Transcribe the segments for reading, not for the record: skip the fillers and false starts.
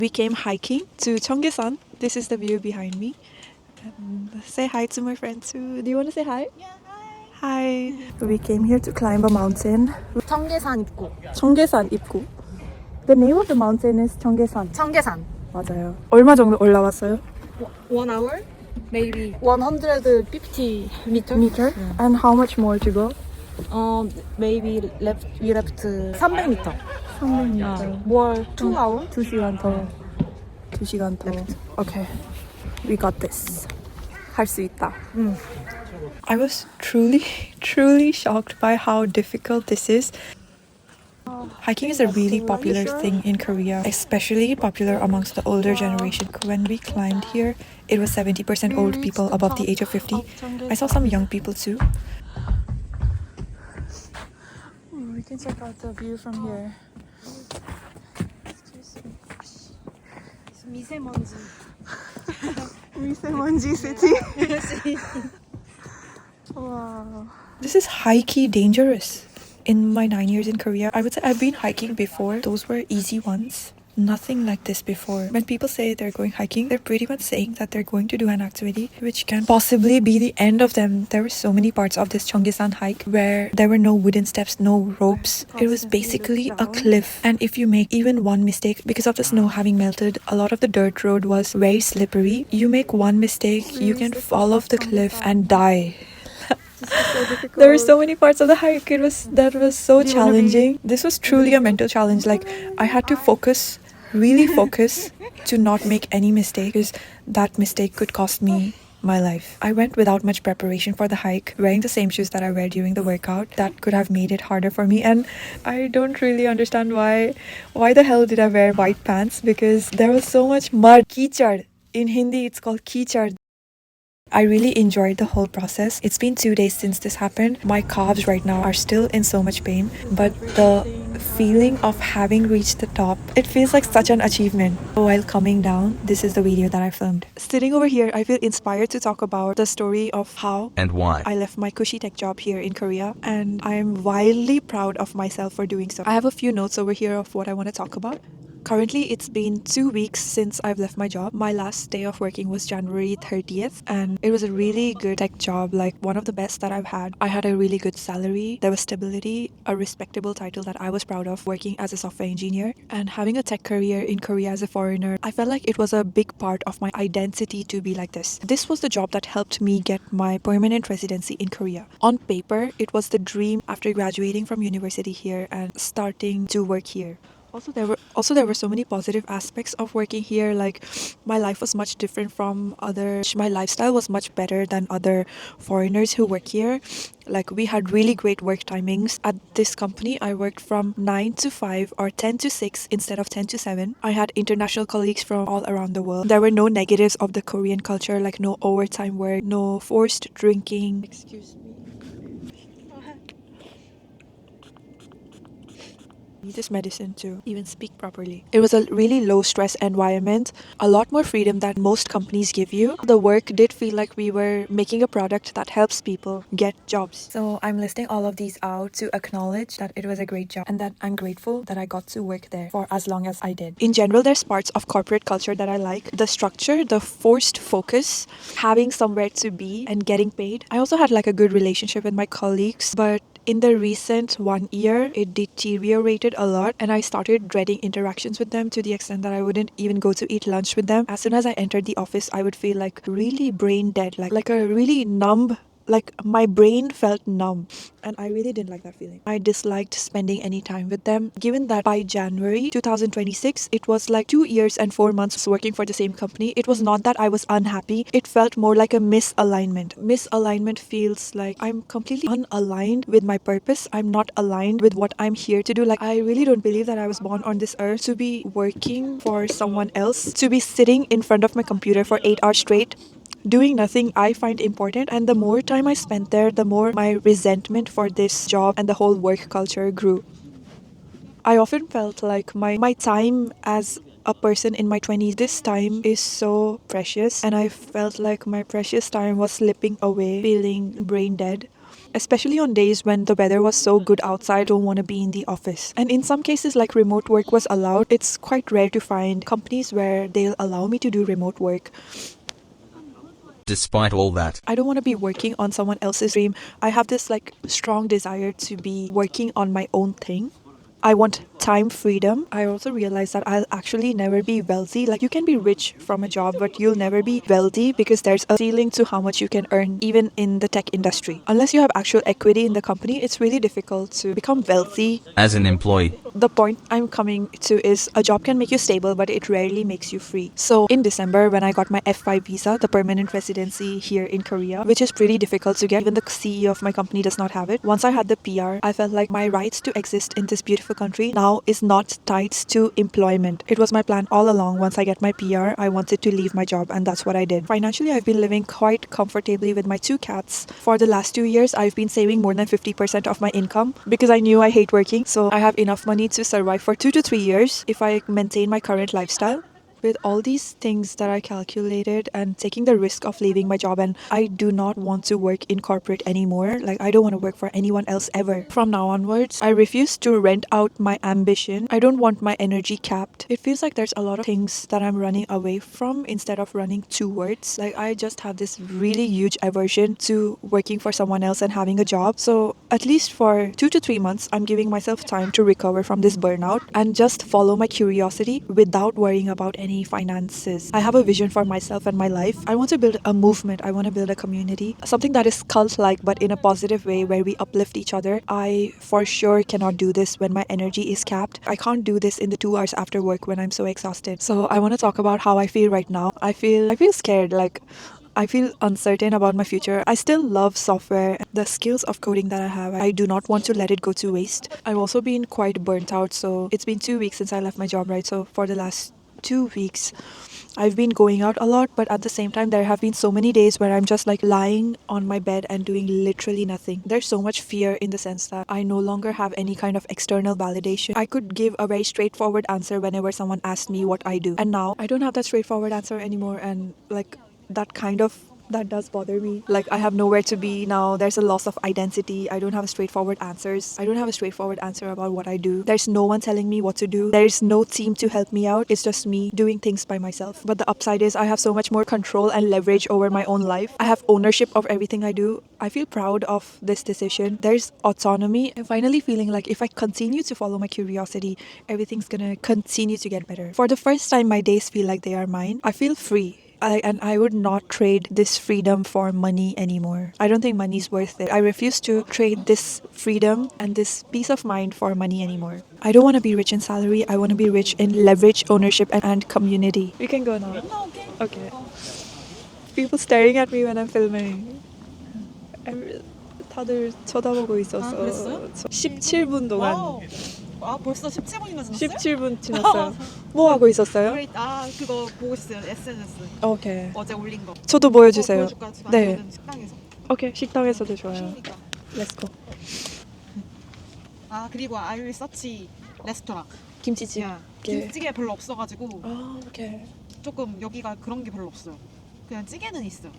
We came hiking to Chongisan. This is the view behind me. And say hi to my friend too. Do you want to say hi? Yeah, Hi. We came here to climb a mountain. 청계산 입구. 청계산 입구. The name of the mountain is 청계산. 청계산. 맞아요. 얼마 정도 올라왔어요? 1 hour? Maybe 150 meter. Meter? And how much more to go? Maybe we left 300m. 300m. More 2 hour. 2시간 더. 2시간 더. Okay. We got this. 할 수 있다. I was truly shocked by how difficult this is. Hiking is a really popular thing in Korea, especially popular amongst the older generation. When we climbed here, it was 70% old people above the age of 50. I saw some young people too. We can check out the view from here. 미세먼지. 미세먼지 city. Wow. This is high-key dangerous. In my 9 years in Korea, I would say I've been hiking before. Those were easy ones. Nothing like this before. When people say they're going hiking, they're pretty much saying that they're going to do an activity which can possibly be the end of them. There were so many parts of this Chongisan hike where there were no wooden steps, no ropes. It was basically a cliff. And if you make even one mistake, because of the snow having melted, a lot of the dirt road was very slippery. You make one mistake, you can fall off the cliff and die. There were so many parts of the hike. That was so challenging. This was truly a mental challenge. Like, I had to really focus to not make any mistake, because that mistake could cost me my life. I went without much preparation for the hike, wearing the same shoes that I wear during the workout. That could have made it harder for me, and I don't really understand why the hell did I wear white pants, because there was so much mud. Kichad. In Hindi it's called kichad. I really enjoyed the whole process. It's been 2 days since this happened. My calves right now are still in so much pain, but the feeling of having reached the top, it feels like such an achievement. While coming down, this is the video that I filmed. Sitting over here, I feel inspired to talk about the story of how and why I left my cushy tech job here in Korea, and I'm wildly proud of myself for doing so. I have a few notes over here of what I want to talk about. Currently, it's been 2 weeks since I've left my job. My last day of working was January 30th, and it was a really good tech job, like one of the best that I've had. I had a really good salary, there was stability, a respectable title that I was proud of, working as a software engineer. And having a tech career in Korea as a foreigner, I felt like it was a big part of my identity to be like this. This was the job that helped me get my permanent residency in Korea. On paper, it was the dream after graduating from university here and starting to work here. Also, there were so many positive aspects of working here. Like, my life was much different from others. My lifestyle was much better than other foreigners who work here. Like, we had really great work timings. At this company, I worked from 9 to 5 or 10 to 6 instead of 10 to 7. I had international colleagues from all around the world. There were no negatives of the Korean culture, like no overtime work, no forced drinking. Excuse me. Need this medicine to even speak properly. It was a really low stress environment, a lot more freedom that most companies give you. The work did feel like we were making a product that helps people get jobs. So I'm listing all of these out to acknowledge that it was a great job and that I'm grateful that I got to work there for as long as I did. In general, there's parts of corporate culture that I like. The structure, the forced focus, having somewhere to be and getting paid. I also had like a good relationship with my colleagues, but in the recent 1 year, it deteriorated a lot, and I started dreading interactions with them to the extent that I wouldn't even go to eat lunch with them. As soon as I entered the office, I would feel like really brain dead, like a really numb, like my brain felt numb, and I really didn't like that feeling. I disliked spending any time with them, given that by January 2026, it was like 2 years and 4 months working for the same company. It was not that I was unhappy. It felt more like a misalignment. Misalignment feels like I'm completely unaligned with my purpose. I'm not aligned with what I'm here to do. Like, I really don't believe that I was born on this earth to be working for someone else, to be sitting in front of my computer for 8 hours straight, doing nothing I find important. And the more time I spent there, the more my resentment for this job and the whole work culture grew. I often felt like my time as a person in my 20s, this time is so precious, and I felt like my precious time was slipping away, feeling brain dead. especially on days when the weather was so good outside. I don't want to be in the office. And in some cases, like remote work was allowed. It's quite rare to find companies where they'll allow me to do remote work. Despite all that, I don't want to be working on someone else's dream. I have this like strong desire to be working on my own thing. I want time freedom. I also realize that I'll actually never be wealthy. Like, you can be rich from a job, but you'll never be wealthy because there's a ceiling to how much you can earn, even in the tech industry. Unless you have actual equity in the company, it's really difficult to become wealthy. as an employee, The point I'm coming to is a job can make you stable, but it rarely makes you free. So in December, when I got my F5 visa, the permanent residency here in Korea, which is pretty difficult to get, even the CEO of my company does not have it. Once I had the PR, I felt like my rights to exist in this beautiful country now is not tied to employment. It was my plan all along. Once I get my PR, I wanted to leave my job, and that's what I did. Financially, I've been living quite comfortably with my 2 cats. For the last 2 years, I've been saving more than 50% of my income because I knew I hate working, so I have enough money to survive for 2 to 3 years if I maintain my current lifestyle. With all these things that I calculated and taking the risk of leaving my job, and I do not want to work in corporate anymore. Like, I don't want to work for anyone else ever. From now onwards, I refuse to rent out my ambition. I don't want my energy capped. It feels like there's a lot of things that I'm running away from instead of running towards. Like, I just have this really huge aversion to working for someone else and having a job. So at least for 2 to 3 months, I'm giving myself time to recover from this burnout and just follow my curiosity without worrying about any finances. I have a vision for myself and my life. I want to build a movement. I want to build a community. Something that is cult-like, but in a positive way, where we uplift each other. I for sure cannot do this when my energy is capped. I can't do this in the 2 hours after work when I'm so exhausted. So I want to talk about how I feel right now. I feel scared. Like, I feel uncertain about my future. I still love software. The skills of coding that I have, I do not want to let it go to waste. I've also been quite burnt out. So it's been 2 weeks since I left my job, right? So for the last 2 weeks, I've been going out a lot, but at the same time, there have been so many days where I'm just like lying on my bed and doing literally nothing. There's so much fear in the sense that I no longer have any kind of external validation. I could give a very straightforward answer whenever someone asked me what I do. And now I don't have that straightforward answer anymore. And like, that does bother me. Like, I have nowhere to be now. There's a loss of identity. I don't have straightforward answers. I don't have a straightforward answer about what I do. There's no one telling me what to do. There's no team to help me out. It's just me doing things by myself. But the upside is I have so much more control and leverage over my own life. I have ownership of everything I do. I feel proud of this decision. There's autonomy. I'm finally feeling like if I continue to follow my curiosity, everything's gonna continue to get better. For the first time, my days feel like they are mine. I feel free. I would not trade this freedom for money anymore. I don't think money is worth it. I refuse to trade this freedom and this peace of mind for money anymore. I don't want to be rich in salary. I want to be rich in leverage, ownership, and community. We can go now. Okay. People staring at me when I'm filming. 다들 쳐다보고 있었어. 아, 그랬어요? 17분 동안. 와우. 아, 벌써 17분이나 지났어요? 17분 지났어요. 뭐 하고 있었어요? 아, 그거 보고 있어요. SNS. 오케이. 어제 올린 거. 저도 보여주세요. 보여줄까요? 지금 네. 아니면은 식당에서. 오케이, 식당에서도 좋아요. 쉬우니까. 렛츠고. 아, 그리고 I will search 레스토랑. 김치찌개. 야, 김치찌개 별로 없어가지고 아, 오케이. 조금 여기가 그런 게 별로 없어요. 그냥 찌개는 있어.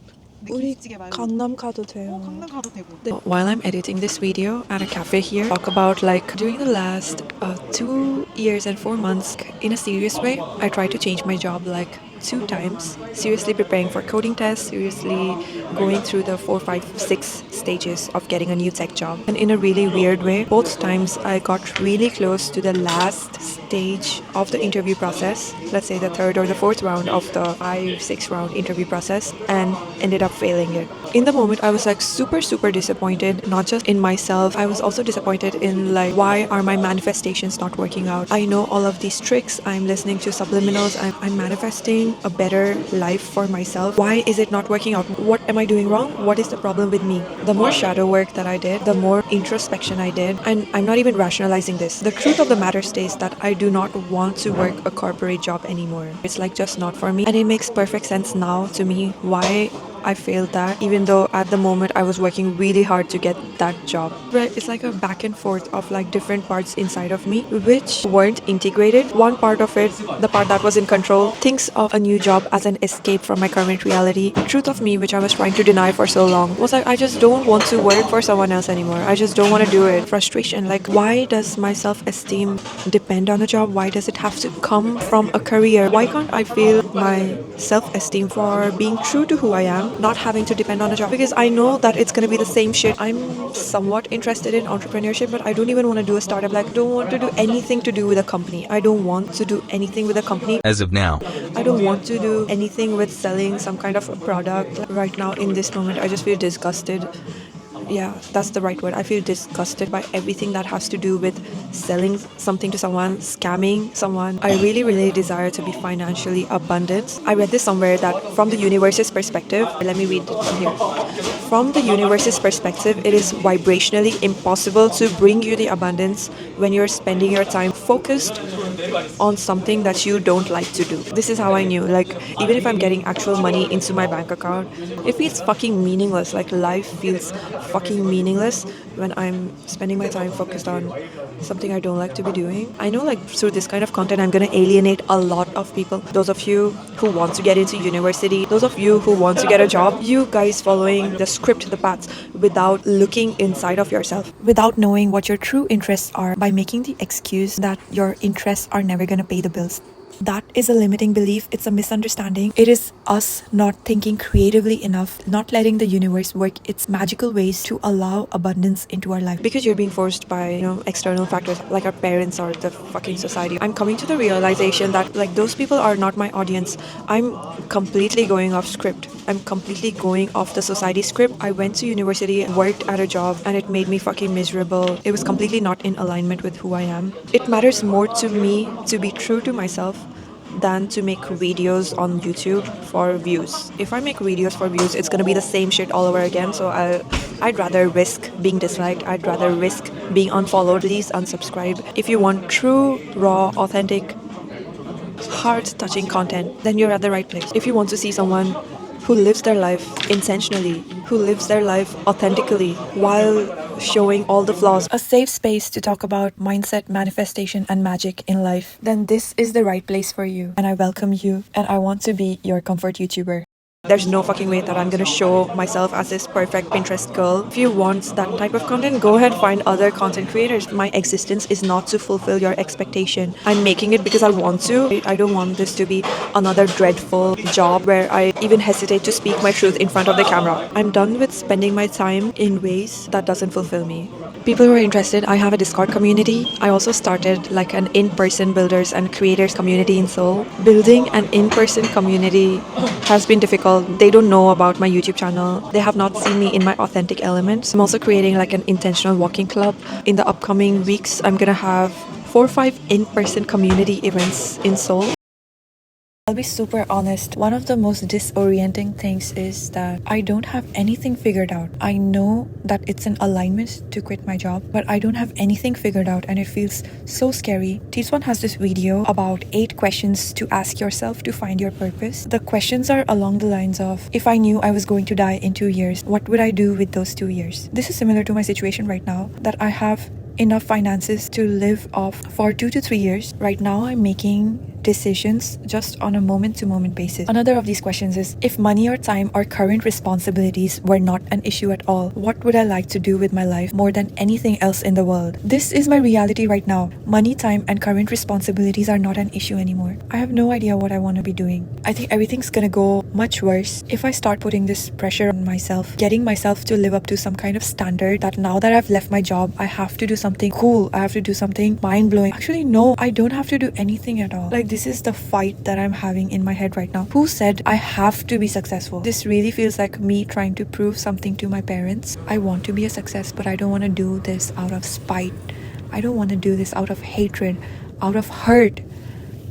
근데 우리 김치찌개 말고. 강남 가도 돼요. 강남 가도 되고. While I'm editing this video at a cafe here, talk about like during the last 2 years and 4 months in a serious way, I tried to change my job like 2 times. Seriously preparing for coding tests, seriously going through the 4, 5, 6 stages of getting a new tech job. And in a really weird way, both times I got really close to the last stage of the interview process, let's say the 3rd or the 4th round of the 5, 6 round interview process, and ended up failing it. In the moment, I was like super disappointed, not just in myself. I was also disappointed in like, why are my manifestations not working out? I know all of these tricks. I'm listening to subliminals. I'm manifesting a better life for myself. Why is it not working out? What am I doing wrong? What is the problem with me? The more shadow work that I did, the more introspection I did, and I'm not even rationalizing this. The truth of the matter stays that I do not want to work a corporate job anymore. It's like just not for me. And it makes perfect sense now to me why I failed that, even though at the moment I was working really hard to get that job. Right, it's like a back and forth of like different parts inside of me which weren't integrated. One part of it, the part that was in control, thinks of a new job as an escape from my current reality. The truth of me, which I was trying to deny for so long, was like I just don't want to work for someone else anymore. I just don't want to do it. Frustration, like why does my self-esteem depend on a job? Why does it have to come from a career? Why can't I feel my self-esteem for being true to who I am, not having to depend on a job? Because I know that it's gonna be the same shit. I'm somewhat interested in entrepreneurship, but I don't even want to do a startup. Like, I don't want to do anything to do with a company. I don't want to do anything with a company. As of now, I don't want to do anything with selling some kind of a product. Right now, in this moment, I just feel disgusted. Yeah, that's the right word. I feel disgusted by everything that has to do with selling something to someone, scamming someone. I really, really desire to be financially abundant. I read this somewhere that from the universe's perspective, let me read it from here. From the universe's perspective, it is vibrationally impossible to bring you the abundance when you're spending your time focused on something that you don't like to do. This is how I knew. Like, even if I'm getting actual money into my bank account, it feels fucking meaningless. Like, life feels fucking meaningless when I'm spending my time focused on something I don't like to be doing. I know, like, through this kind of content, I'm gonna alienate a lot of people. Those of you who want to get into university, those of you who want to get a job, you guys following the script, the paths, without looking inside of yourself, without knowing what your true interests are, by making the excuse that your interests are never gonna pay the bills. That is a limiting belief. It's a misunderstanding. It is us not thinking creatively enough, not letting the universe work its magical ways to allow abundance into our life. Because you're being forced by, external factors like our parents or the fucking society. I'm coming to the realization that like those people are not my audience. I'm completely going off script. I'm completely going off the society script. I went to university, worked at a job, and it made me fucking miserable. It was completely not in alignment with who I am. It matters more to me to be true to myself than to make videos on YouTube for views. If I make videos for views, it's gonna be the same shit all over again. So I'd rather risk being disliked. I'd rather risk being unfollowed. Please unsubscribe. If you want true, raw, authentic, heart-touching content, then you're at the right place. If you want to see someone who lives their life intentionally, who lives their life authentically while showing all the flaws, a safe space to talk about mindset, manifestation, and magic in life, then this is the right place for you. And I welcome you, and I want to be your comfort YouTuber. There's no fucking way that I'm gonna show myself as this perfect Pinterest girl. If you want that type of content, go ahead, find other content creators. My existence is not to fulfill your expectation. I'm making it because I want to. I don't want this to be another dreadful job where I even hesitate to speak my truth in front of the camera. I'm done with spending my time in ways that doesn't fulfill me. People who are interested, I have a Discord community. I also started like an in-person builders and creators community in Seoul. Building an in-person community has been difficult. They don't know about my YouTube channel. They have not seen me in my authentic elements. I'm also creating like an intentional walking club. In the upcoming weeks, I'm gonna have 4 or 5 in-person community events in Seoul. I'll be super honest. One of the most disorienting things is that I don't have anything figured out. I know that it's an alignment to quit my job, but I don't have anything figured out and it feels so scary. T1 has this video about 8 questions to ask yourself to find your purpose. The questions are along the lines of, if I knew I was going to die in 2 years, what would I do with those 2 years? This is similar to my situation right now, that I have enough finances to live off for 2 to 3 years. Right now, I'm making decisions just on a moment-to-moment basis. Another of these questions is, if money or time or current responsibilities were not an issue at all, what would I like to do with my life more than anything else in the world? This is my reality right now. Money, time, and current responsibilities are not an issue anymore. I have no idea what I want to be doing. I think everything's gonna go much worse if I start putting this pressure on myself, getting myself to live up to some kind of standard that now that I've left my job, I have to do something cool. I have to do something mind-blowing. Actually, no, I don't have to do anything at all. Like, this is the fight that I'm having in my head right now. Who said I have to be successful? This really feels like me trying to prove something to my parents. I want to be a success, but I don't want to do this out of spite. I don't want to do this out of hatred, out of hurt.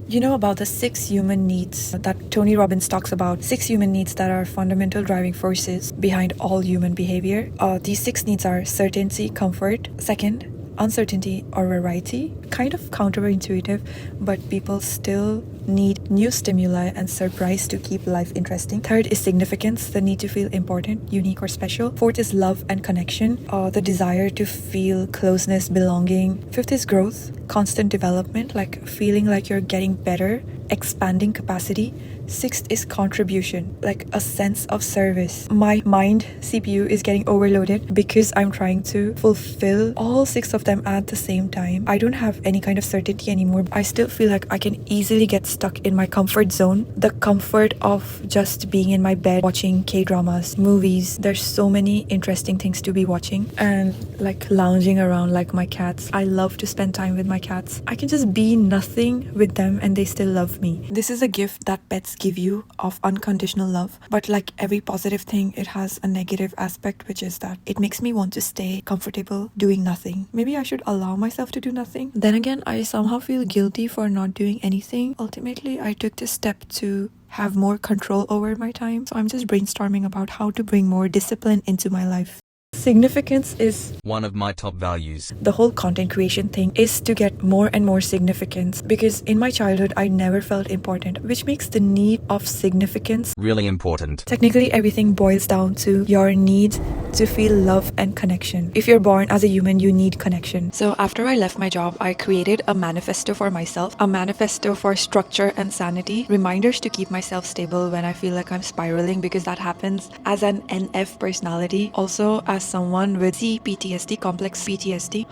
You know about the 6 human needs that Tony Robbins talks about? 6 human needs that are fundamental driving forces behind all human behavior. These 6 needs are certainty, comfort. Second, uncertainty or variety. Kind of counterintuitive, but people still need new stimuli and surprise to keep life interesting. Third is significance, the need to feel important, unique, or special. Fourth is love and connection, the desire to feel closeness, belonging. Fifth is growth, constant development, like feeling like you're getting better, expanding capacity. Sixth is contribution, like a sense of service. My mind CPU is getting overloaded because I'm trying to fulfill all six of them at the same time. I don't have any kind of certainty anymore. I still feel like I can easily get stuck in my comfort zone. The comfort of just being in my bed watching K-dramas, movies. There's so many interesting things to be watching, and like lounging around like my cats. I love to spend time with my cats. I can just be nothing with them and they still love me. This is a gift that pets give you of unconditional love, but like every positive thing, it has a negative aspect, which is that it makes me want to stay comfortable doing nothing. Maybe I should allow myself to do nothing. Then again, I somehow feel guilty for not doing anything. Ultimately, I took this step to have more control over my time, so I'm just brainstorming about how to bring more discipline into my life. Significance is one of my top values. The whole content creation thing is to get more and more significance, because in my childhood I never felt important, which makes the need of significance really important. Technically, everything boils down to your need to feel love and connection. If you're born as a human, you need connection. So after I left my job, I created a manifesto for myself, a manifesto for structure and sanity, reminders to keep myself stable when I feel like I'm spiraling, because that happens as an NF personality, also as someone with CPTSD, complex PTSD.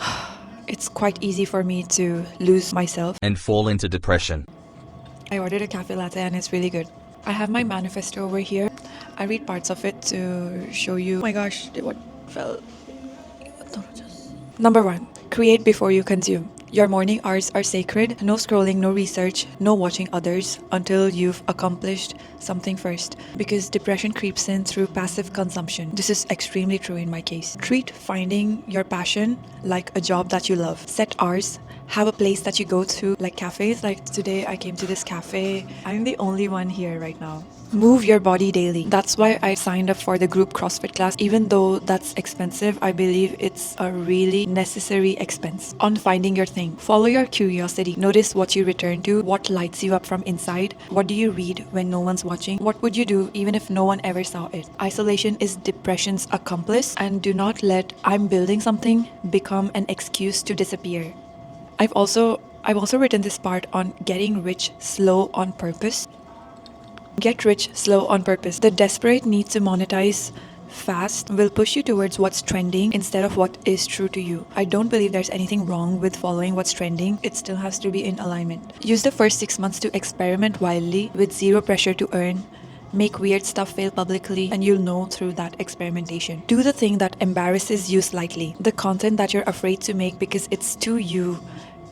It's quite easy for me to lose myself and fall into depression. I ordered a cafe latte and it's really good. I have my manifesto over here. I read parts of it to show you. Oh my gosh, what fell? Number 1, create before you consume. Your morning hours are sacred. No scrolling, no research, no watching others until you've accomplished something first. Because depression creeps in through passive consumption. This is extremely true in my case. Treat finding your passion like a job that you love. Set hours. Have a place that you go to, like cafes. Like today I came to this cafe. I'm the only one here right now. Move your body daily. That's why I signed up for the group CrossFit class. Even though that's expensive, I believe it's a really necessary expense. On finding your thing. Follow your curiosity. Notice what you return to, what lights you up from inside. What do you read when no one's watching? What would you do even if no one ever saw it? Isolation is depression's accomplice, and do not let "I'm building something" become an excuse to disappear. I've also written this part on getting rich slow on purpose. Get rich slow on purpose. The desperate need to monetize fast will push you towards what's trending instead of what is true to you. I don't believe there's anything wrong with following what's trending. It still has to be in alignment. Use the first 6 months to experiment wildly with zero pressure to earn. Make weird stuff fail publicly, and you'll know through that experimentation. Do the thing that embarrasses you slightly. The content that you're afraid to make because it's too you,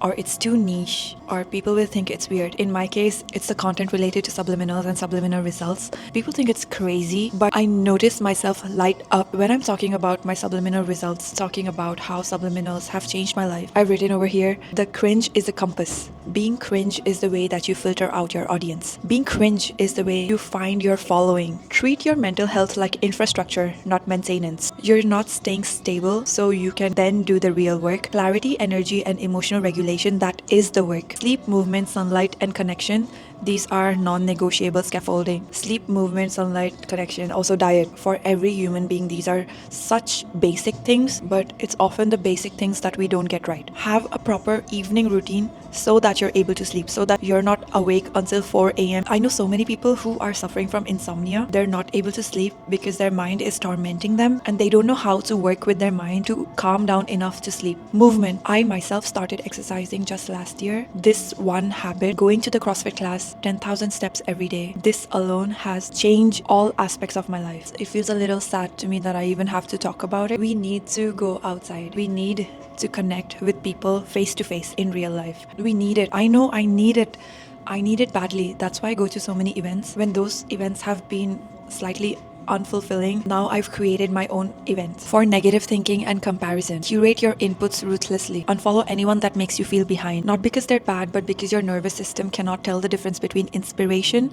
or it's too niche, or people will think it's weird. In my case, it's the content related to subliminals and subliminal results. People think it's crazy, but I notice myself light up when I'm talking about my subliminal results, talking about how subliminals have changed my life. I've written over here, the cringe is a compass. Being cringe is the way that you filter out your audience. Being cringe is the way you find your following. Treat your mental health like infrastructure, not maintenance. You're not staying stable, so you can then do the real work. Clarity, energy, and emotional regulation, that is the work. Sleep, movement, sunlight, and connection. These are non-negotiable scaffolding. Sleep, movement, sunlight, connection, also diet. For every human being, these are such basic things, but it's often the basic things that we don't get right. Have a proper evening routine so that you're able to sleep, so that you're not awake until 4 a.m. I know so many people who are suffering from insomnia. They're not able to sleep because their mind is tormenting them, and they don't know how to work with their mind to calm down enough to sleep. Movement. I myself started exercising just last year. This one habit, going to the CrossFit class, 10,000 steps every day. This alone has changed all aspects of my life. It feels a little sad to me that I even have to talk about it. We need to go outside. We need to connect with people face to face in real life. We need it. I know I need it. I need it badly. That's why I go to so many events. When those events have been slightly unfulfilling, now I've created my own event for negative thinking and comparison. Curate your inputs ruthlessly. Unfollow anyone that makes you feel behind, not because they're bad, but because your nervous system cannot tell the difference between inspiration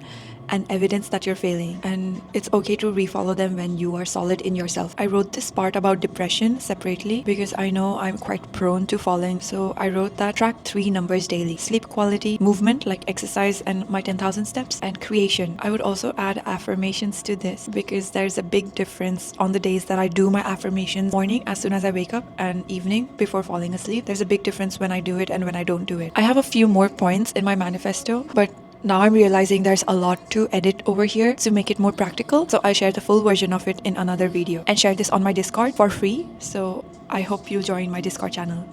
and evidence that you're failing. And it's okay to refollow them when you are solid in yourself. I wrote this part about depression separately because I know I'm quite prone to falling. So I wrote that track 3 numbers daily: sleep quality, movement like exercise and my 10,000 steps, and creation. I would also add affirmations to this because there's a big difference on the days that I do my affirmations morning as soon as I wake up and evening before falling asleep. There's a big difference when I do it and when I don't do it. I have a few more points in my manifesto, but now I'm realizing there's a lot to edit over here to make it more practical, so I'll share the full version of it in another video and share this on my Discord for free, so I hope you'll join my Discord channel.